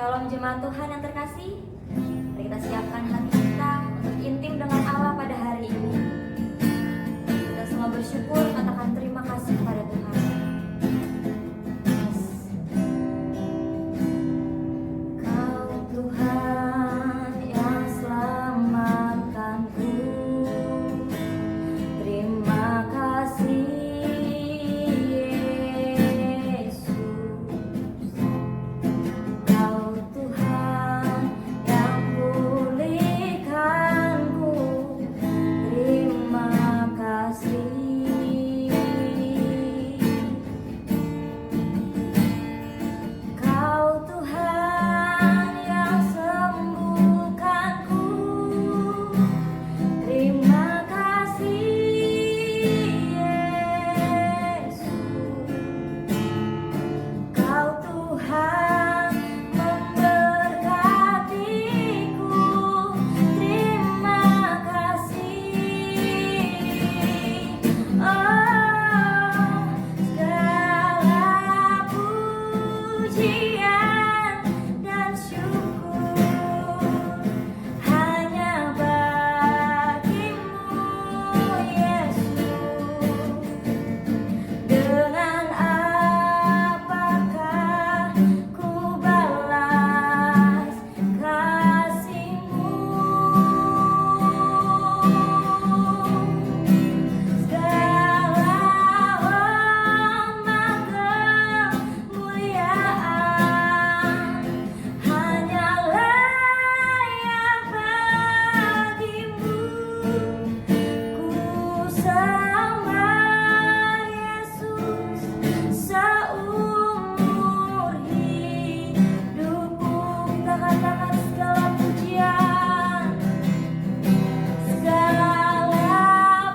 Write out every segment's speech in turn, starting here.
Shalom jemaat Tuhan yang terkasih. Mari kita siapkan hati kita untuk intim dengan Allah pada hari ini. Kita semua bersyukur, katakan terima kasih kepada Tuhan. Kau Tuhan yang selamatkanku. Terima kasih Yesus. Kau Tuhan yang pulihkanku. Terima kasih. Kau Tuhan yang sembuhkanku. Terima kasih Yesus. Kau Tuhan memberkatiku. Terima kasih. Oh, segala pujian dan syukur hanya bagimu Yesus. Dengan apakah ku balas kasih-Mu? Segala hormat kemuliaan hanyalah yang bagimu. Ku sembah Yesus seumur hidupku. Kita katakan segala pujian, segala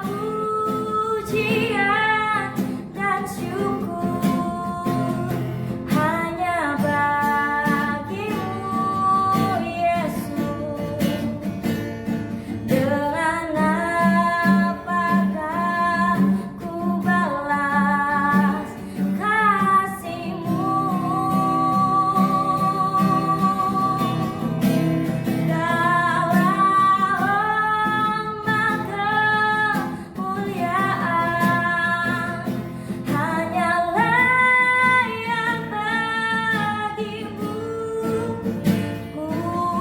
pujian dan syukur hanya bagimu Yesus. Dengan apakah ku balas kasih-Mu? Segala hormat kemuliaan hanyalah yang bagimu. Ku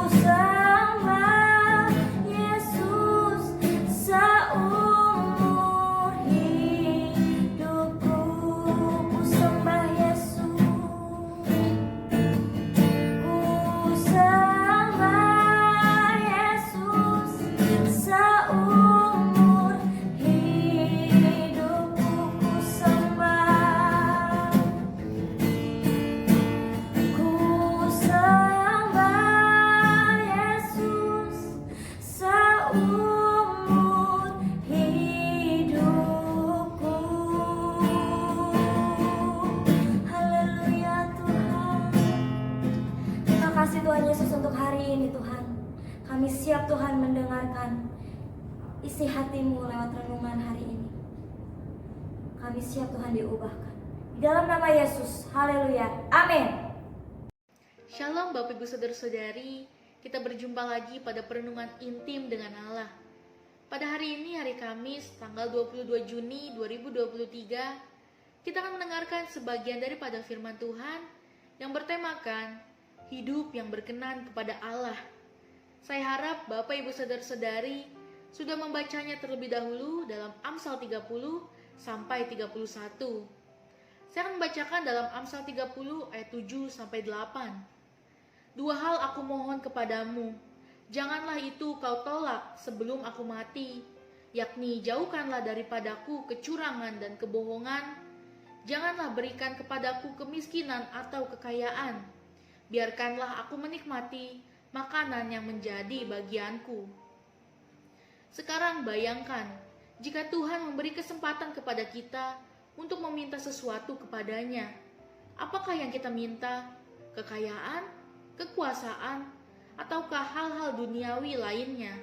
sembah Yesus seumur hidupku. Ku sembah Yesus. Ku sembah Yesus seumur hidupku. Ku sembah. Ku sembah Yesus seumur hidupku. Haleluya Tuhan. Terima kasih Tuhan Yesus untuk hari ini Tuhan. Kami siap Tuhan mendengarkan isi hati-Mu lewat renungan hari ini. Kami siap Tuhan diubahkan. Di dalam nama Yesus. Haleluya. Amin. Shalom Bapak Ibu Saudara-saudari, kita berjumpa lagi pada perenungan intim dengan Allah. Pada hari ini, hari Kamis, tanggal 22 Juni 2023, kita akan mendengarkan sebagian daripada firman Tuhan yang bertemakan hidup yang berkenan kepada Allah. Saya harap Bapak Ibu Saudara-saudari sudah membacanya terlebih dahulu dalam Amsal 30 sampai 31. Saya akan membacakan dalam Amsal 30 ayat 7 sampai 8. Dua hal aku mohon kepadamu, janganlah itu kau tolak sebelum aku mati, yakni jauhkanlah daripadaku kecurangan dan kebohongan. Janganlah berikan kepadaku kemiskinan atau kekayaan. Biarkanlah aku menikmati makanan yang menjadi bagianku. Sekarang bayangkan, jika Tuhan memberi kesempatan kepada kita untuk meminta sesuatu kepadanya, apakah yang kita minta? Kekayaan, kekuasaan, ataukah hal-hal duniawi lainnya?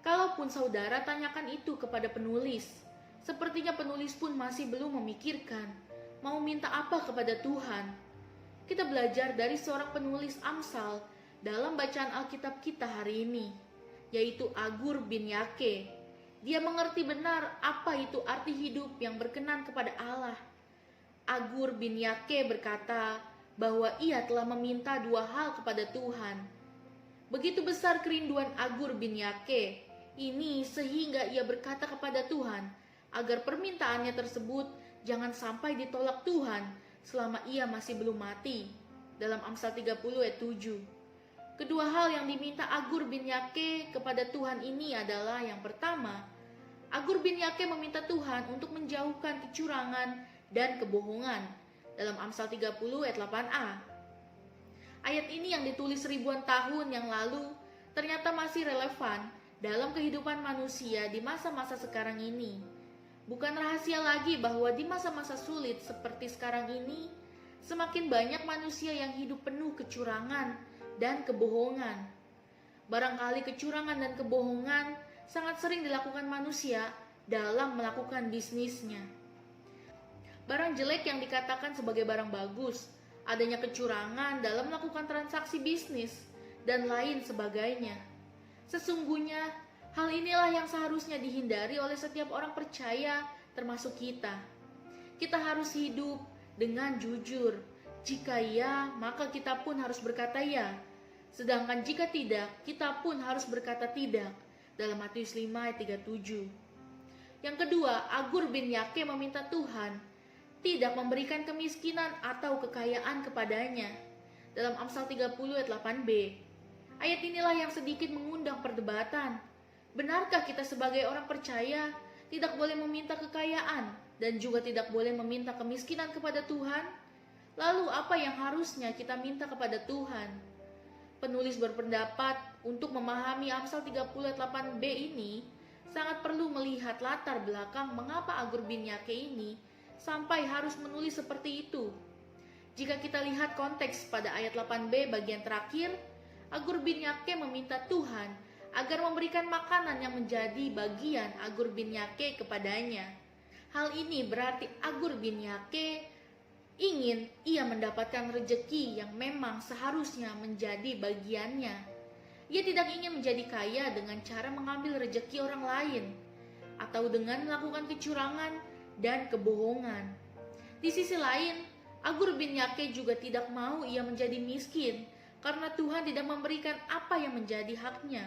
Kalaupun saudara tanyakan itu kepada penulis, sepertinya penulis pun masih belum memikirkan mau minta apa kepada Tuhan. kita belajar dari seorang penulis Amsal dalam bacaan Alkitab kita hari ini, yaitu Agur bin Yake. Dia mengerti benar apa itu arti hidup yang berkenan kepada Allah. Agur bin Yake berkata bahwa ia telah meminta dua hal kepada Tuhan. Begitu besar kerinduan Agur bin Yake ini sehingga ia berkata kepada Tuhan agar permintaannya tersebut jangan sampai ditolak Tuhan selama ia masih belum mati. Dalam Amsal 30 ayat 7. Kedua hal yang diminta Agur bin Yake kepada Tuhan ini adalah yang pertama, Agur bin Yake meminta Tuhan untuk menjauhkan kecurangan dan kebohongan. Dalam Amsal 30 ayat 8a. Ayat ini yang ditulis ribuan tahun yang lalu ternyata masih relevan dalam kehidupan manusia di masa-masa sekarang ini. Bukan rahasia lagi bahwa di masa-masa sulit seperti sekarang ini, semakin banyak manusia yang hidup penuh kecurangan dan kebohongan. Barangkali kecurangan dan kebohongan sangat sering dilakukan manusia dalam melakukan bisnisnya. Barang jelek yang dikatakan sebagai barang bagus, adanya kecurangan dalam melakukan transaksi bisnis, dan lain sebagainya. Sesungguhnya, hal inilah yang seharusnya dihindari oleh setiap orang percaya, termasuk kita. Kita harus hidup dengan jujur. Jika ya, maka kita pun harus berkata ya. Sedangkan jika tidak, kita pun harus berkata tidak. Dalam Matius 5 ayat 37. Yang kedua, Agur bin Yake meminta Tuhan tidak memberikan kemiskinan atau kekayaan kepadanya. Dalam Amsal 30 ayat 8b. Ayat inilah yang sedikit mengundang perdebatan. Benarkah kita sebagai orang percaya tidak boleh meminta kekayaan dan juga tidak boleh meminta kemiskinan kepada Tuhan? Lalu apa yang harusnya kita minta kepada Tuhan? Penulis berpendapat untuk memahami Amsal 30 ayat 8b ini sangat perlu melihat latar belakang mengapa Agur bin Yake ini sampai harus menulis seperti itu. Jika kita lihat konteks pada ayat 8b bagian terakhir, Agur bin Yake meminta Tuhan agar memberikan makanan yang menjadi bagian Agur bin Yake kepadanya. Hal ini berarti Agur bin Yake ingin ia mendapatkan rejeki yang memang seharusnya menjadi bagiannya. Ia tidak ingin menjadi kaya dengan cara mengambil rejeki orang lain atau dengan melakukan kecurangan dan kebohongan. Di sisi lain, Agur bin Yake juga tidak mau ia menjadi miskin karena Tuhan tidak memberikan apa yang menjadi haknya.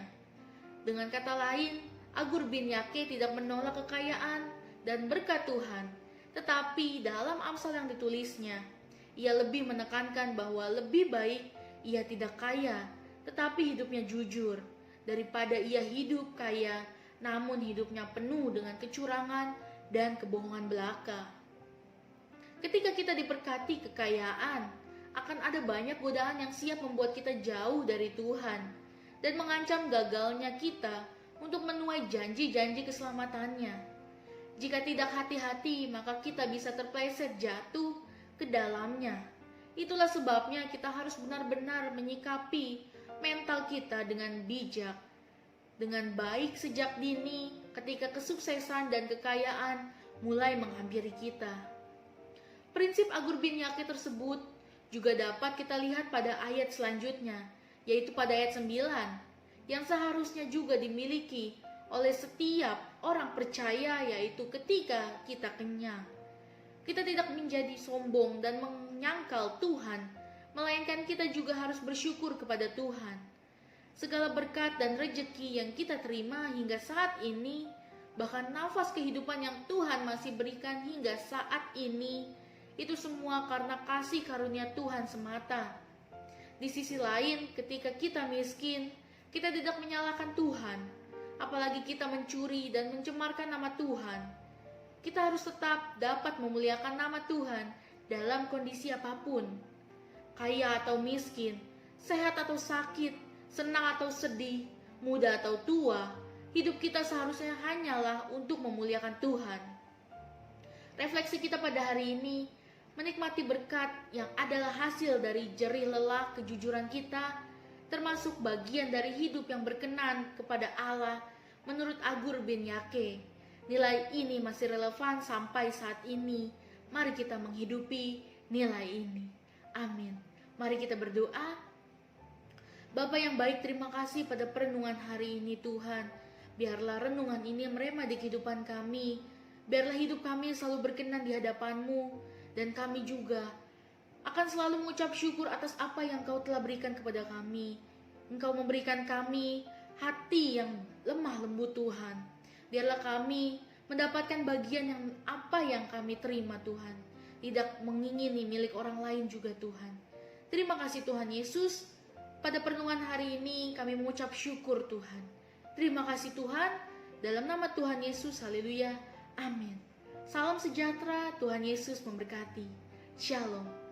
Dengan kata lain, Agur bin Yake tidak menolak kekayaan dan berkat Tuhan, tetapi dalam Amsal yang ditulisnya, ia lebih menekankan bahwa lebih baik ia tidak kaya, tetapi hidupnya jujur, daripada ia hidup kaya, namun hidupnya penuh dengan kecurangan dan kebohongan belaka. Ketika kita diberkati kekayaan, akan ada banyak godaan yang siap membuat kita jauh dari Tuhan dan mengancam gagalnya kita untuk menuai janji-janji keselamatannya. Jika tidak hati-hati, maka kita bisa terpleset jatuh ke dalamnya. Itulah sebabnya kita harus benar-benar menyikapi mental kita dengan bijak, dengan baik sejak dini ketika kesuksesan dan kekayaan mulai menghampiri kita. Prinsip Agur bin Yake tersebut juga dapat kita lihat pada ayat selanjutnya, yaitu pada ayat 9, yang seharusnya juga dimiliki oleh setiap orang percaya, yaitu ketika kita kenyang. Kita tidak menjadi sombong dan menyangkal Tuhan, melainkan kita juga harus bersyukur kepada Tuhan. Segala berkat dan rejeki yang kita terima hingga saat ini, bahkan nafas kehidupan yang Tuhan masih berikan hingga saat ini, itu semua karena kasih karunia Tuhan semata. Di sisi lain, ketika kita miskin, kita tidak menyalahkan Tuhan, apalagi kita mencuri dan mencemarkan nama Tuhan. Kita harus tetap dapat memuliakan nama Tuhan dalam kondisi apapun. Kaya atau miskin, sehat atau sakit, senang atau sedih, muda atau tua, hidup kita seharusnya hanyalah untuk memuliakan Tuhan. Refleksi kita pada hari ini, menikmati berkat yang adalah hasil dari jerih lelah kejujuran kita, termasuk bagian dari hidup yang berkenan kepada Allah menurut Agur bin Yake. Nilai ini masih relevan sampai saat ini. Mari kita menghidupi nilai ini. Amin. Mari kita berdoa. Bapa yang baik, terima kasih pada perenungan hari ini Tuhan. Biarlah renungan ini merema di kehidupan kami. Biarlah hidup kami selalu berkenan di hadapan-Mu. Dan kami juga akan selalu mengucap syukur atas apa yang Kau telah berikan kepada kami. Engkau memberikan kami hati yang lemah lembut Tuhan. Biarlah kami mendapatkan bagian yang apa yang kami terima Tuhan. Tidak mengingini milik orang lain juga Tuhan. Terima kasih Tuhan Yesus. Pada perenungan hari ini kami mengucap syukur Tuhan. Terima kasih Tuhan. Dalam nama Tuhan Yesus, haleluya. Amin. Salam sejahtera, Tuhan Yesus memberkati. Shalom.